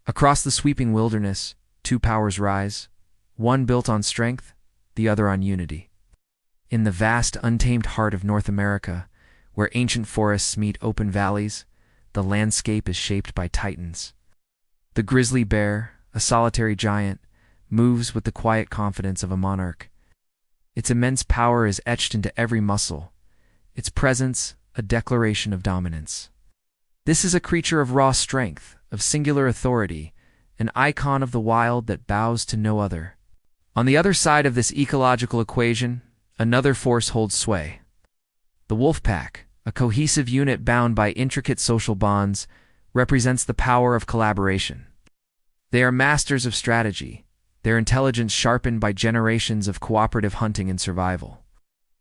Across the sweeping wilderness, two powers rise, one built on strength, the other on unity. In the vast, untamed heart of North America, where ancient forests meet open valleys, the landscape is shaped by titans. The grizzly bear, a solitary giant, moves with the quiet confidence of a monarch. Its immense power is etched into every muscle, its presence a declaration of dominance. This is a creature of raw strength, of singular authority, an icon of the wild that bows to no other. On the other side of this ecological equation, another force holds sway. The wolf pack, a cohesive unit bound by intricate social bonds, represents the power of collaboration. They are masters of strategy, their intelligence sharpened by generations of cooperative hunting and survival.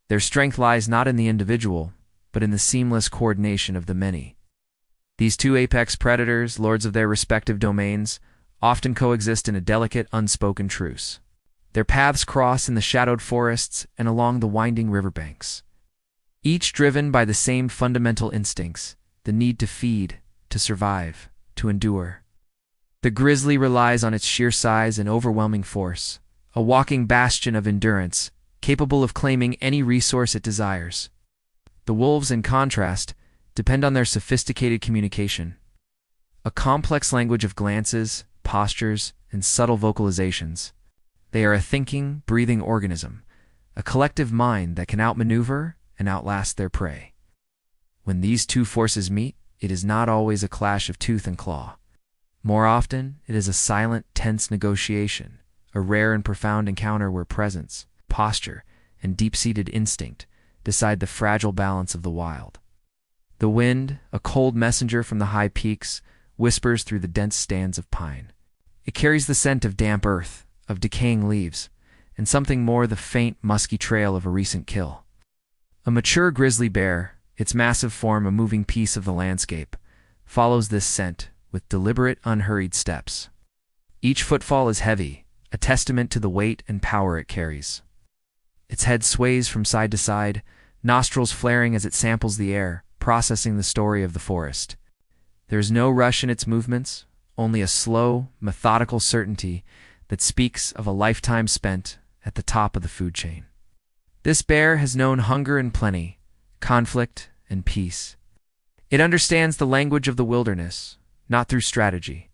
Their strength lies not in the individual, but in the seamless coordination of the many. These two apex predators, lords of their respective domains, often coexist in a delicate, unspoken truce. Their paths cross in the shadowed forests and along the winding riverbanks, each driven by the same fundamental instincts, the need to feed, to survive, to endure. The grizzly relies on its sheer size and overwhelming force, a walking bastion of endurance, capable of claiming any resource it desires. The wolves, in contrast, depend on their sophisticated communication, a complex language of glances, postures, and subtle vocalizations. They are a thinking, breathing organism, a collective mind that can outmaneuver and outlast their prey. When these two forces meet, it is not always a clash of tooth and claw. More often, it is a silent, tense negotiation, a rare and profound encounter where presence, posture, and deep-seated instinct decide the fragile balance of the wild. The wind, a cold messenger from the high peaks, whispers through the dense stands of pine. It carries the scent of damp earth, of decaying leaves, and something more, the faint, musky trail of a recent kill. A mature grizzly bear, its massive form a moving piece of the landscape, follows this scent with deliberate, unhurried steps. Each footfall is heavy, a testament to the weight and power it carries. Its head sways from side to side, nostrils flaring as it samples the air, processing the story of the forest. There is no rush in its movements, only a slow, methodical certainty that speaks of a lifetime spent at the top of the food chain. This bear has known hunger and plenty, conflict and peace. It understands the language of the wilderness, not through strategy,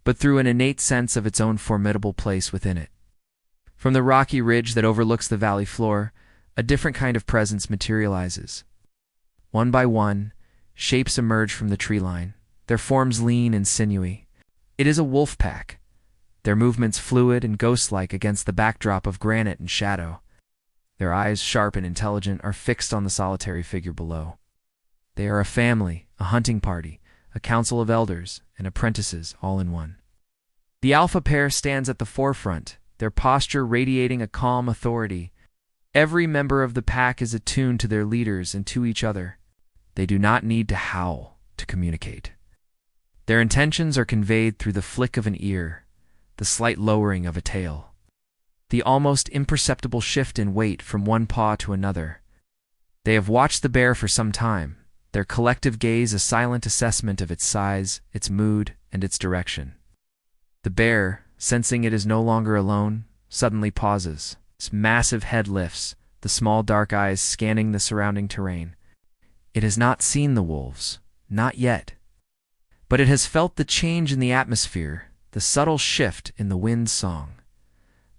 but through an innate sense of its own formidable place within it. From the rocky ridge that overlooks the valley floor, a different kind of presence materializes. One by one, shapes emerge from the tree line, their forms lean and sinewy. It is a wolf pack, their movements fluid and ghost-like against the backdrop of granite and shadow. Their eyes, sharp and intelligent, are fixed on the solitary figure below. They are a family, a hunting party, a council of elders and apprentices all in one. The alpha pair stands at the forefront, their posture radiating a calm authority. Every member of the pack is attuned to their leaders and to each other. They do not need to howl to communicate. Their intentions are conveyed through the flick of an ear, the slight lowering of a tail, the almost imperceptible shift in weight from one paw to another. They have watched the bear for some time, their collective gaze a silent assessment of its size, its mood, and its direction. The bear, sensing it is no longer alone, suddenly pauses. Its massive head lifts, the small dark eyes scanning the surrounding terrain. It has not seen the wolves, not yet. But it has felt the change in the atmosphere, the subtle shift in the wind's song,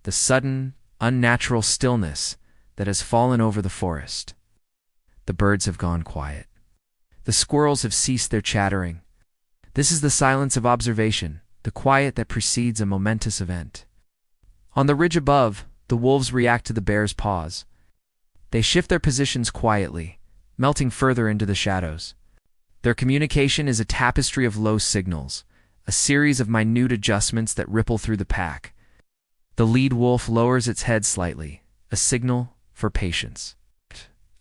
the sudden, unnatural stillness that has fallen over the forest. The birds have gone quiet. The squirrels have ceased their chattering. This is the silence of observation, the quiet that precedes a momentous event. On the ridge above, the wolves react to the bear's pause. They shift their positions quietly, melting further into the shadows. Their communication is a tapestry of low signals, a series of minute adjustments that ripple through the pack. The lead wolf lowers its head slightly, a signal for patience.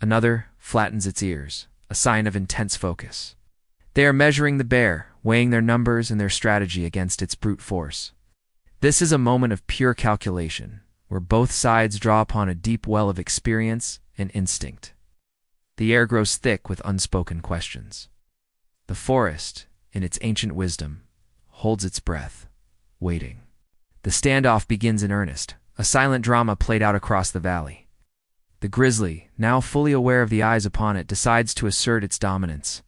Another flattens its ears, a sign of intense focus. They are measuring the bear, weighing their numbers and their strategy against its brute force. This is a moment of pure calculation, where both sides draw upon a deep well of experience and instinct. The air grows thick with unspoken questions. The forest, in its ancient wisdom, holds its breath, waiting. The standoff begins in earnest, a silent drama played out across the valley. The grizzly, now fully aware of the eyes upon it, decides to assert its dominance.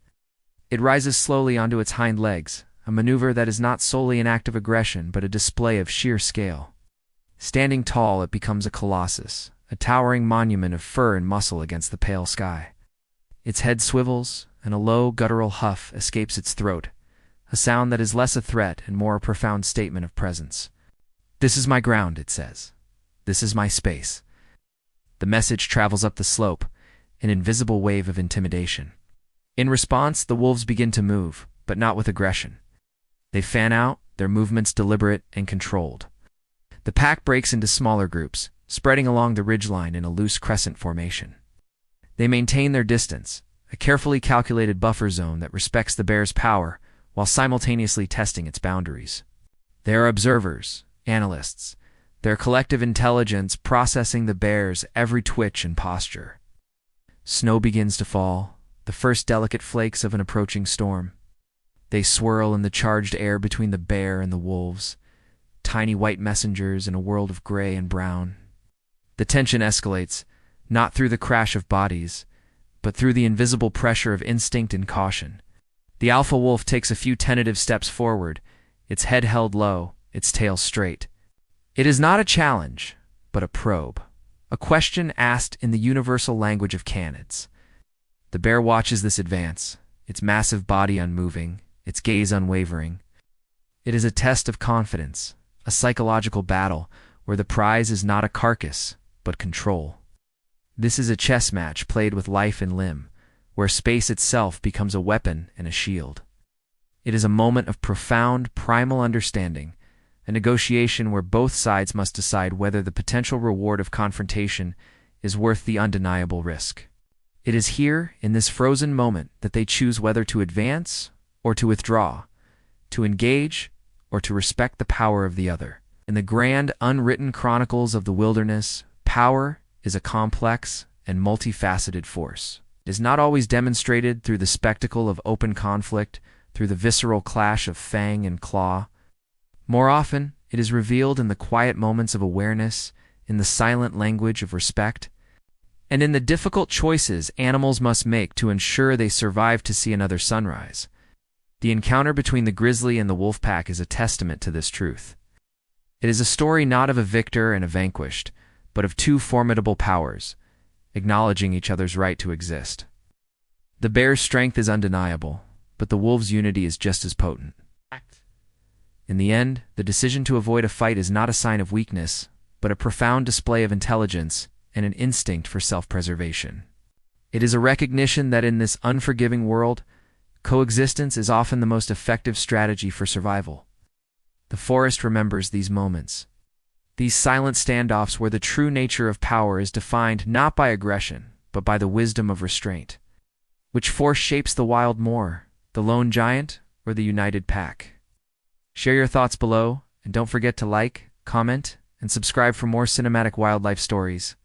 It rises slowly onto its hind legs, a maneuver that is not solely an act of aggression but a display of sheer scale. Standing tall, it becomes a colossus, a towering monument of fur and muscle against the pale sky. Its head swivels, and a low, guttural huff escapes its throat, a sound that is less a threat and more a profound statement of presence. "This is my ground," it says. "This is my space." The message travels up the slope, an invisible wave of intimidation. In response, the wolves begin to move, but not with aggression. They fan out, their movements deliberate and controlled. The pack breaks into smaller groups, spreading along the ridgeline in a loose crescent formation. They maintain their distance, a carefully calculated buffer zone that respects the bear's power while simultaneously testing its boundaries. They are observers, analysts, their collective intelligence processing the bear's every twitch and posture. Snow begins to fall, the first delicate flakes of an approaching storm. They swirl in the charged air between the bear and the wolves, tiny white messengers in a world of gray and brown. The tension escalates, not through the crash of bodies, but through the invisible pressure of instinct and caution. The alpha wolf takes a few tentative steps forward, its head held low, its tail straight. It is not a challenge, but a probe, a question asked in the universal language of canids. The bear watches this advance, its massive body unmoving, its gaze unwavering. It is a test of confidence, a psychological battle where the prize is not a carcass, but control. This is a chess match played with life and limb, where space itself becomes a weapon and a shield. It is a moment of profound, primal understanding, a negotiation where both sides must decide whether the potential reward of confrontation is worth the undeniable risk. It is here, in this frozen moment, that they choose whether to advance or to withdraw, to engage or to respect the power of the other. In the grand, unwritten chronicles of the wilderness, power is a complex and multifaceted force. It is not always demonstrated through the spectacle of open conflict, through the visceral clash of fang and claw. More often, it is revealed in the quiet moments of awareness, in the silent language of respect, and in the difficult choices animals must make to ensure they survive to see another sunrise. The encounter between the grizzly and the wolf pack is a testament to this truth. It is a story not of a victor and a vanquished, but of two formidable powers, acknowledging each other's right to exist. The bear's strength is undeniable, but the wolf's unity is just as potent. In the end, the decision to avoid a fight is not a sign of weakness, but a profound display of intelligence and an instinct for self-preservation. It is a recognition that in this unforgiving world, coexistence is often the most effective strategy for survival. The forest remembers these moments, these silent standoffs where the true nature of power is defined not by aggression, but by the wisdom of restraint. Which force shapes the wild more, the lone giant or the united pack? Share your thoughts below, and don't forget to like, comment, and subscribe for more cinematic wildlife stories.